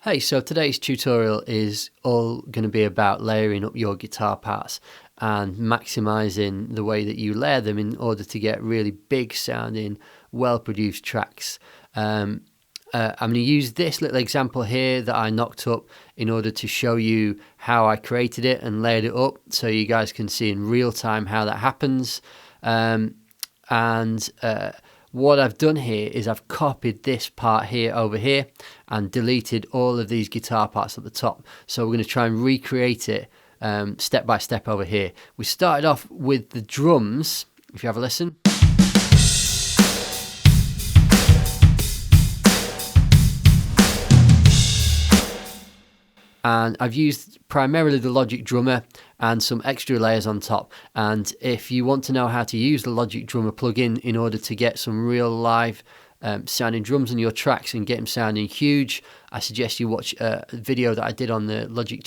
Hey, so today's tutorial is all going to be about layering up your guitar parts and maximizing the way that you layer them in order to get really big sounding, well-produced tracks. I'm going to use this little example here that I knocked up in order to show you how I created it and layered it up so you guys can see in real time how that happens. What I've done here is I've copied this part here over here and deleted all of these guitar parts at the top. So we're going to try and recreate it step by step over here. We started off with the drums, if you have a listen. And I've used primarily the Logic drummer and some extra layers on top. And if you want to know how to use the Logic drummer plugin in order to get some real live sounding drums on your tracks and get them sounding huge, I suggest you watch a video that I did on the Logic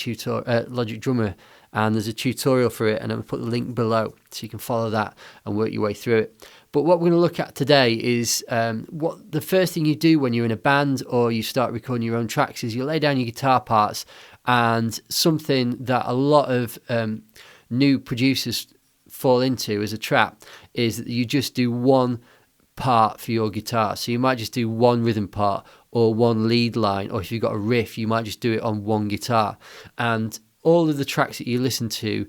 drummer, and there's a tutorial for it, and I'll put the link below so you can follow that and work your way through it. But what we're going to look at today is what the first thing you do when you're in a band or you start recording your own tracks is you lay down your guitar parts. And something that a lot of new producers fall into as a trap is that you just do one part for your guitar. So you might just do one rhythm part or one lead line, or if you've got a riff, you might just do it on one guitar. And all of the tracks that you listen to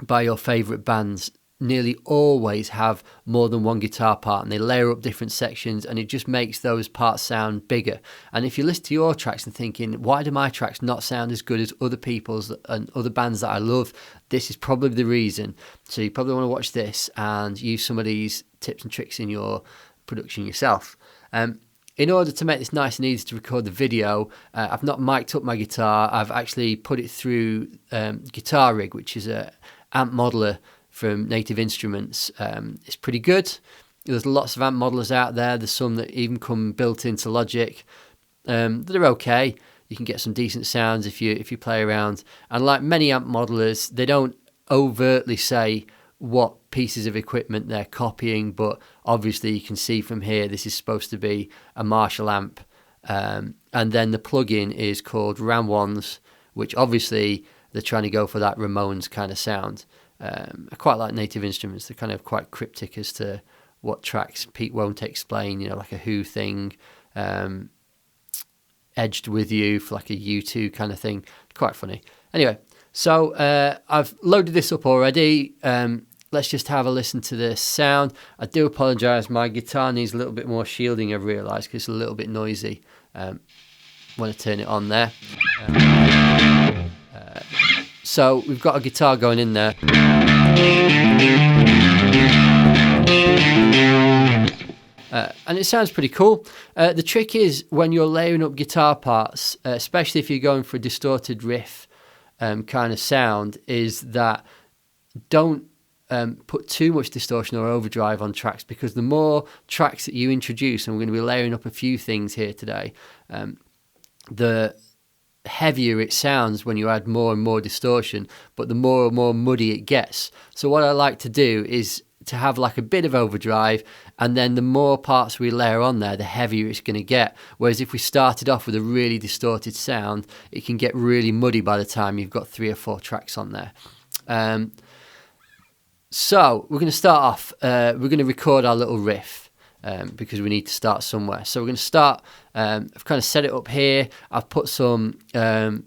by your favourite bands nearly always have more than one guitar part, and they layer up different sections, and it just makes those parts sound bigger. And if you listen to your tracks and thinking, why do my tracks not sound as good as other people's and other bands that I love, this is probably the reason. So you probably want to watch this and use some of these tips and tricks in your production yourself. In order to make this nice and easy to record the video, I've not mic'd up my guitar. I've actually put it through Guitar Rig, which is a amp modeler from Native Instruments. It's pretty good. There's lots of amp modelers out there. There's some that even come built into Logic. They're okay. You can get some decent sounds if you play around. And like many amp modelers, they don't overtly say what pieces of equipment they're copying, but obviously you can see from here this is supposed to be a Marshall amp. And then the plugin is called Ram Ones, which obviously they're trying to go for that Ramones kind of sound. I quite like Native Instruments. They're kind of quite cryptic as to what tracks Pete won't explain, like a Who thing, Edged With You for like a U2 kind of thing. Quite funny. Anyway, so I've loaded this up already. Let's just have a listen to the sound. I do apologise, my guitar needs a little bit more shielding, I've realised, because it's a little bit noisy. Want to turn it on there. So we've got a guitar going in there. And it sounds pretty cool. The trick is when you're layering up guitar parts, especially if you're going for a distorted riff kind of sound, is that don't put too much distortion or overdrive on tracks, because the more tracks that you introduce, and we're going to be layering up a few things here today, the heavier it sounds when you add more and more distortion, but the more and more muddy it gets. So what I like to do is to have like a bit of overdrive, and then the more parts we layer on there, the heavier it's going to get. Whereas if we started off with a really distorted sound, it can get really muddy by the time you've got 3 or 4 tracks on there. So we're going to start off, we're going to record our little riff. Because we need to start somewhere. So we're going to start, I've kind of set it up here. I've put some, a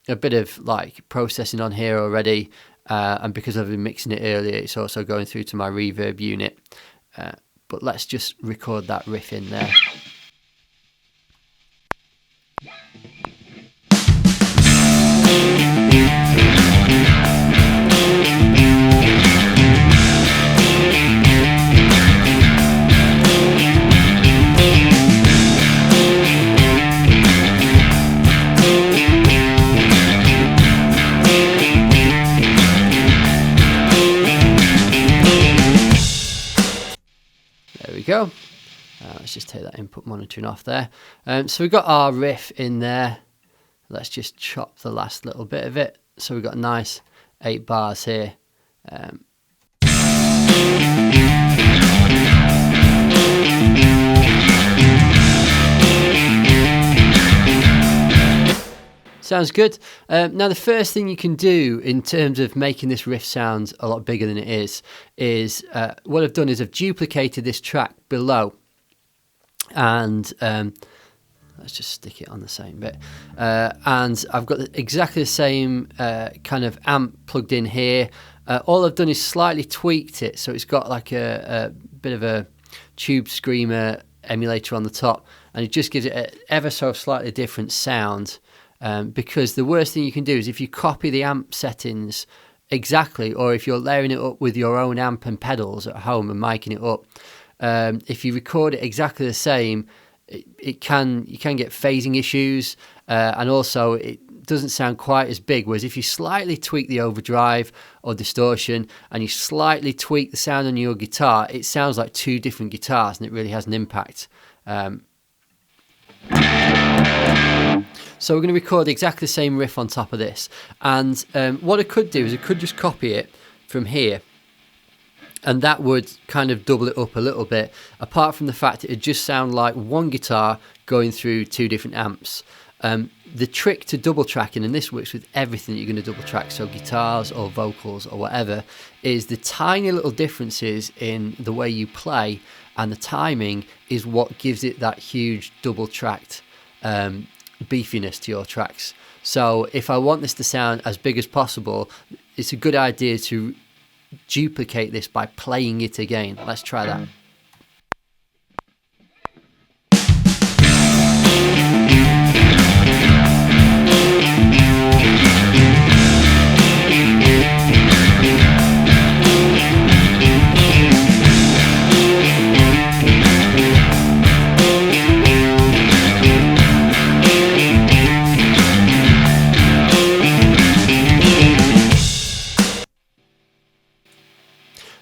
bit of like processing on here already. And because I've been mixing it earlier, it's also going through to my reverb unit. But let's just record that riff in there. Go. Let's just take that input monitoring off there. So we've got our riff in there. Let's just chop the last little bit of it. So we've got a nice 8 bars here. Sounds good. Now, the first thing you can do in terms of making this riff sound a lot bigger than it is what I've done is I've duplicated this track below, and let's just stick it on the same bit. And I've got exactly the same kind of amp plugged in here. All I've done is slightly tweaked it, so it's got like a bit of a tube screamer emulator on the top, and it just gives it an ever so slightly different sound. Because the worst thing you can do is if you copy the amp settings exactly, or if you're layering it up with your own amp and pedals at home and miking it up, if you record it exactly the same, you can get phasing issues, and also it doesn't sound quite as big. Whereas if you slightly tweak the overdrive or distortion and you slightly tweak the sound on your guitar, it sounds like two different guitars, and it really has an impact. So we're going to record exactly the same riff on top of this, and what I could do is I could just copy it from here, and that would kind of double it up a little bit, apart from the fact it would just sound like one guitar going through two different amps. The trick to double tracking, and this works with everything that you're going to double track, so guitars or vocals or whatever, is the tiny little differences in the way you play and the timing is what gives it that huge double tracked beefiness to your tracks. So if I want this to sound as big as possible, it's a good idea to duplicate this by playing it again. Let's try that.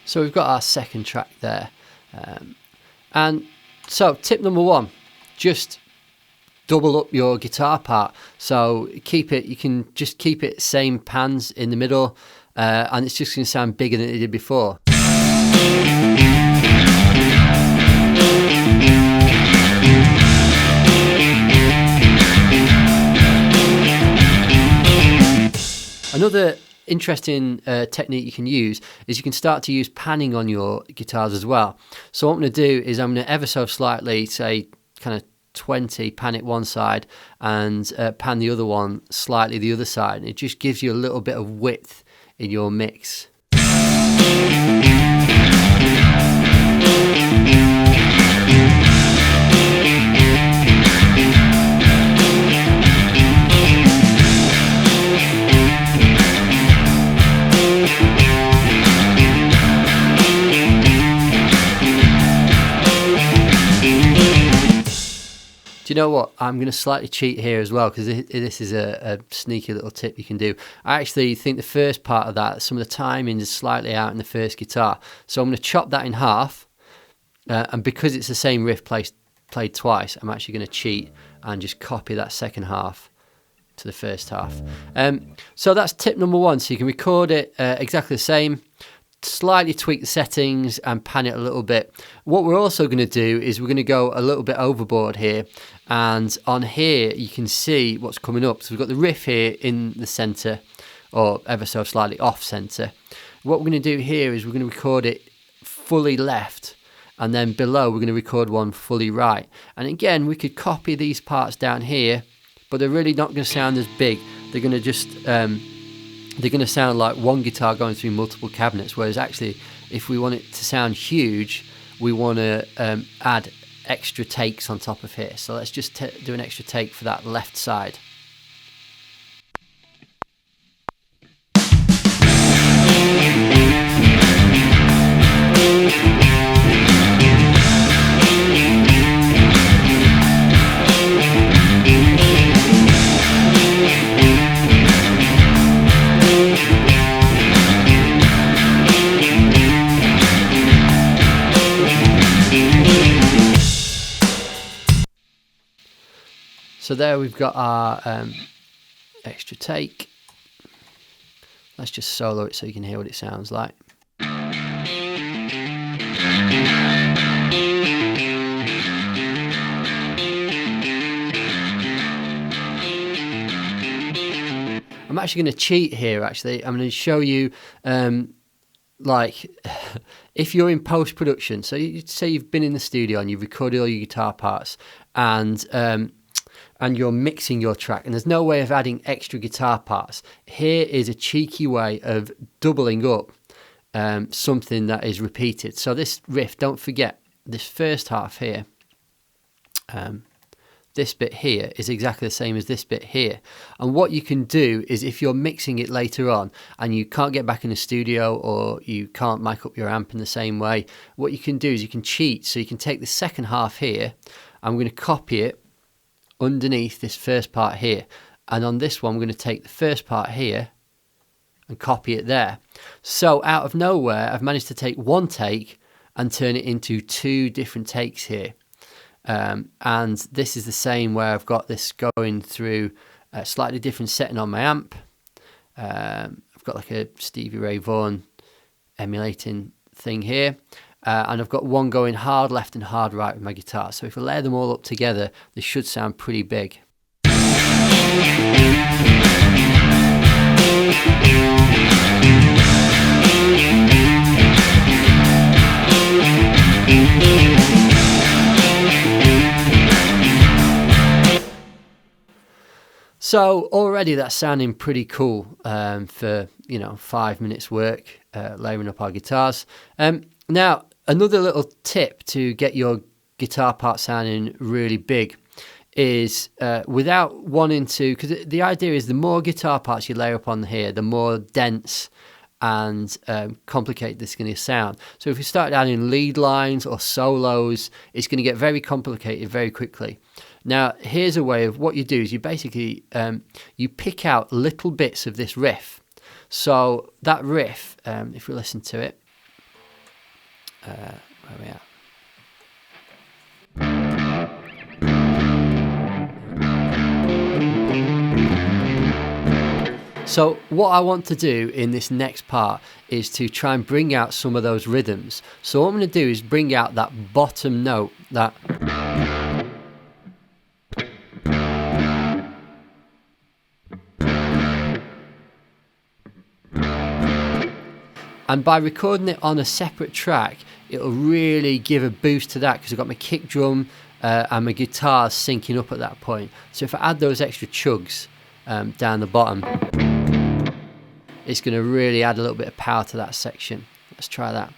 So we've got our second track there. And so tip number one, just double up your guitar part. So you can just keep it same pans in the middle, and it's just going to sound bigger than it did before. Another interesting technique you can use is you can start to use panning on your guitars as well. So what I'm going to do is I'm going to ever so slightly, say kind of 20, pan it one side, and pan the other one slightly the other side, and it just gives you a little bit of width in your mix. Do you know what? I'm going to slightly cheat here as well, because this is a sneaky little tip you can do. I actually think the first part of that, some of the timing is slightly out in the first guitar. So I'm going to chop that in half, and because it's the same riff played twice, I'm actually going to cheat and just copy that second half to the first half. So that's tip number one. So you can record it exactly the same, slightly tweak the settings and pan it a little bit. What we're also going to do is we're going to go a little bit overboard here, and on here you can see what's coming up. So we've got the riff here in the center, or ever so slightly off center. What we're going to do here is we're going to record it fully left, and then below we're going to record one fully right. And again, we could copy these parts down here, but they're really not going to sound as big. They're going to just they're going to sound like one guitar going through multiple cabinets, whereas actually if we want it to sound huge, we want to add extra takes on top of here. So let's just do an extra take for that left side. So there we've got our extra take. Let's just solo it so you can hear what it sounds like. actually going to cheat here. Actually, I'm going to show you, like, if you're in post-production, so you say you've been in the studio and you've recorded all your guitar parts, and you're mixing your track, and there's no way of adding extra guitar parts. Here is a cheeky way of doubling up something that is repeated. So this riff, don't forget, this first half here, this bit here is exactly the same as this bit here. And what you can do is, if you're mixing it later on and you can't get back in the studio, or you can't mic up your amp in the same way, what you can do is you can cheat. So you can take the second half here. I'm going to copy it underneath this first part here. And on this one, I'm going to take the first part here and copy it there. So out of nowhere, I've managed to take one take and turn it into 2 different takes here. And this is the same where I've got this going through a slightly different setting on my amp. I've got like a Stevie Ray Vaughan emulating thing here. And I've got one going hard left and hard right with my guitar. So if I layer them all up together, they should sound pretty big. So already that's sounding pretty cool for, 5 minutes work, layering up our guitars. Now, another little tip to get your guitar part sounding really big is without wanting to, because the idea is the more guitar parts you layer up on here, the more dense and complicated this is going to sound. So if you start adding lead lines or solos, it's going to get very complicated very quickly. Now, here's a way of what you do is you basically, you pick out little bits of this riff. So that riff, if we listen to it, where are we at? So what I want to do in this next part is to try and bring out some of those rhythms. So what I'm going to do is bring out that bottom note, that... And by recording it on a separate track, it'll really give a boost to that, because I've got my kick drum and my guitar syncing up at that point. So if I add those extra chugs down the bottom, it's going to really add a little bit of power to that section. Let's try that.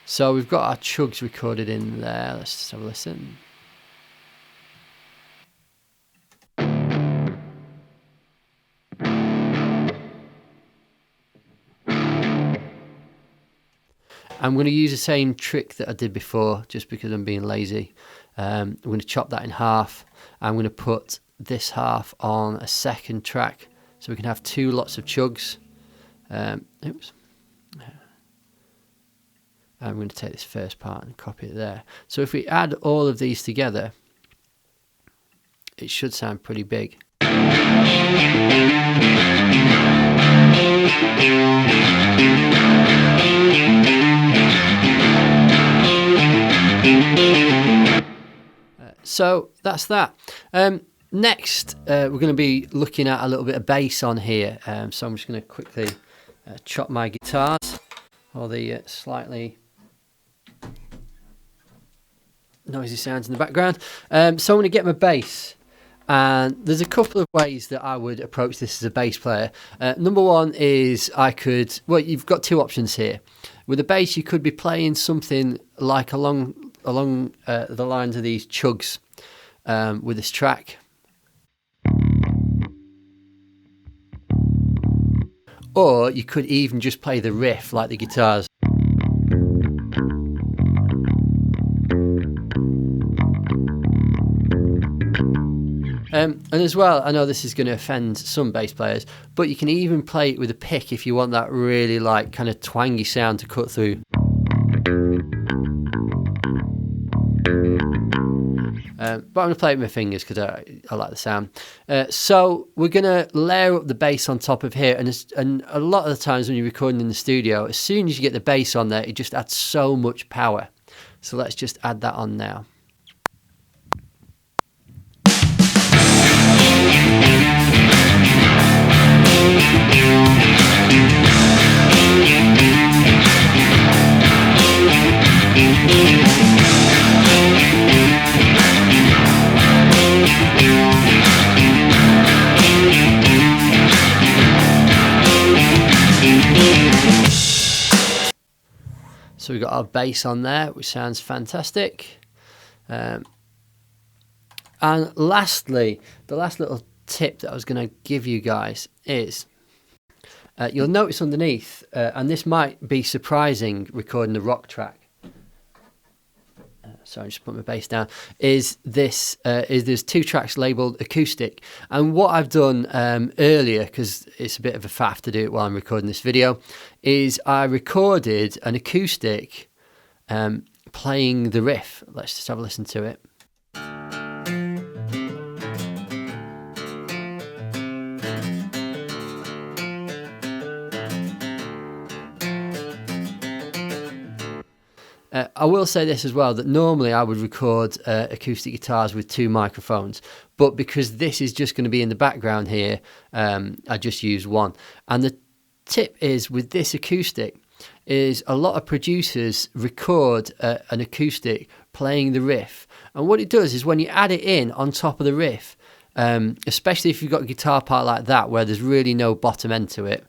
So we've got our chugs recorded in there. Let's just have a listen. I'm going to use the same trick that I did before, just because I'm being lazy. I'm going to chop that in half. I'm going to put this half on a second track, so we can have 2 lots of chugs. Oops. I'm going to take this first part and copy it there. So if we add all of these together, it should sound pretty big. So that's that. Next, we're going to be looking at a little bit of bass on here. So I'm just going to quickly chop my guitars, or the slightly noisy sounds in the background. So I'm going to get my bass, and there's a couple of ways that I would approach this as a bass player. Number one is you've got 2 options here. With a bass, you could be playing something like along the lines of these chugs with this track. Or you could even just play the riff like the guitars. And as well, I know this is going to offend some bass players, but you can even play it with a pick if you want that really like kind of twangy sound to cut through. But I'm going to play it with my fingers because I like the sound. So we're going to layer up the bass on top of here. And a lot of the times when you're recording in the studio, as soon as you get the bass on there, it just adds so much power. So let's just add that on now. So we've got our bass on there, which sounds fantastic. And lastly, the last little tip that I was going to give you guys is you'll notice underneath, and this might be surprising recording the rock track. Sorry, just put my bass down. Is there's 2 tracks labelled acoustic, and what I've done earlier, because it's a bit of a faff to do it while I'm recording this video, is I recorded an acoustic playing the riff. Let's just have a listen to it. I will say this as well, that normally I would record acoustic guitars with 2 microphones, but because this is just going to be in the background here, I just use 1. And the tip is with this acoustic is a lot of producers record an acoustic playing the riff, and what it does is when you add it in on top of the riff, especially if you've got a guitar part like that where there's really no bottom end to it,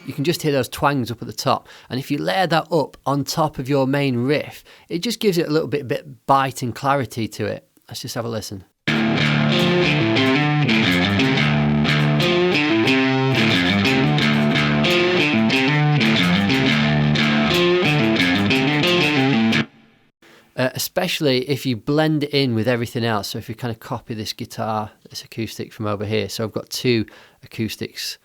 you can just hear those twangs up at the top, and if you layer that up on top of your main riff, it just gives it a little bit bite and clarity to it. Let's just have a listen. Especially if you blend it in with everything else. So if you kind of copy this guitar, this acoustic from over here. So I've got 2 acoustics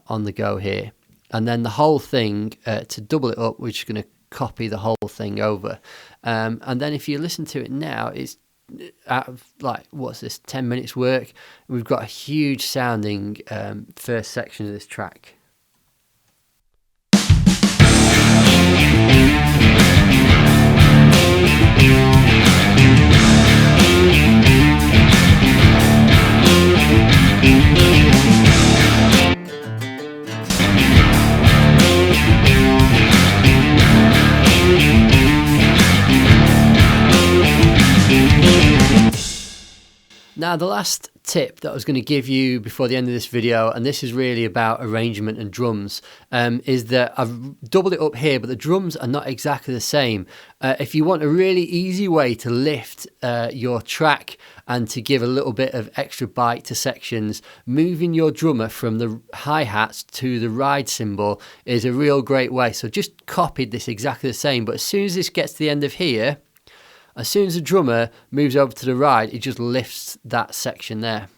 on the go here. And then the whole thing, to double it up, we're just going to copy the whole thing over. And then if you listen to it now, it's out of like, what's this, 10 minutes work. We've got a huge sounding first section of this track. Now, the last tip that I was going to give you before the end of this video, and this is really about arrangement and drums, is that I've doubled it up here, but the drums are not exactly the same. If you want a really easy way to lift your track and to give a little bit of extra bite to sections, moving your drummer from the hi-hats to the ride cymbal is a real great way. So just copied this exactly the same, but as soon as this gets to the end of here, as soon as the drummer moves over to the ride, it just lifts that section there.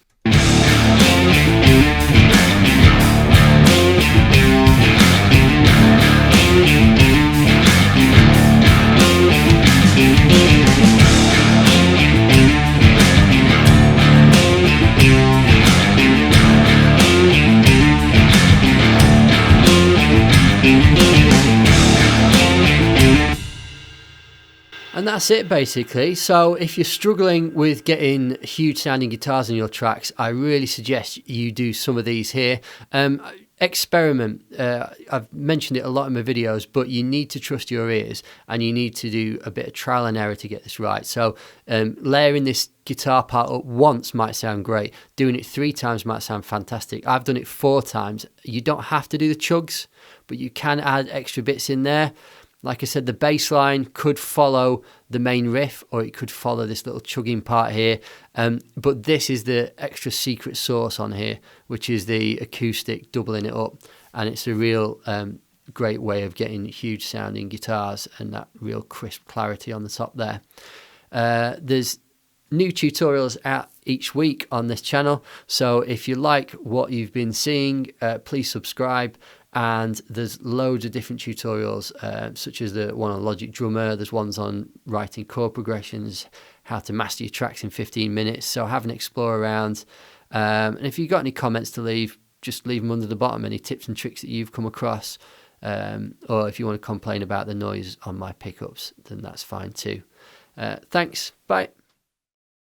And that's it basically. So if you're struggling with getting huge sounding guitars in your tracks, I really suggest you do some of these here. Experiment. I've mentioned it a lot in my videos, but you need to trust your ears and you need to do a bit of trial and error to get this right. So layering this guitar part up once might sound great. Doing it 3 times might sound fantastic. I've done it 4 times. You don't have to do the chugs, but you can add extra bits in there. Like I said, the bass line could follow the main riff, or it could follow this little chugging part here. But this is the extra secret sauce on here, which is the acoustic doubling it up. And it's a real great way of getting huge sounding guitars and that real crisp clarity on the top there. There's new tutorials out each week on this channel, so if you like what you've been seeing, please subscribe. And there's loads of different tutorials, such as the one on Logic Drummer. There's ones on writing chord progressions, how to master your tracks in 15 minutes. So have an explore around. And if you've got any comments to leave, just leave them under the bottom. Any tips and tricks that you've come across. Or if you want to complain about the noise on my pickups, then that's fine too. Thanks. Bye.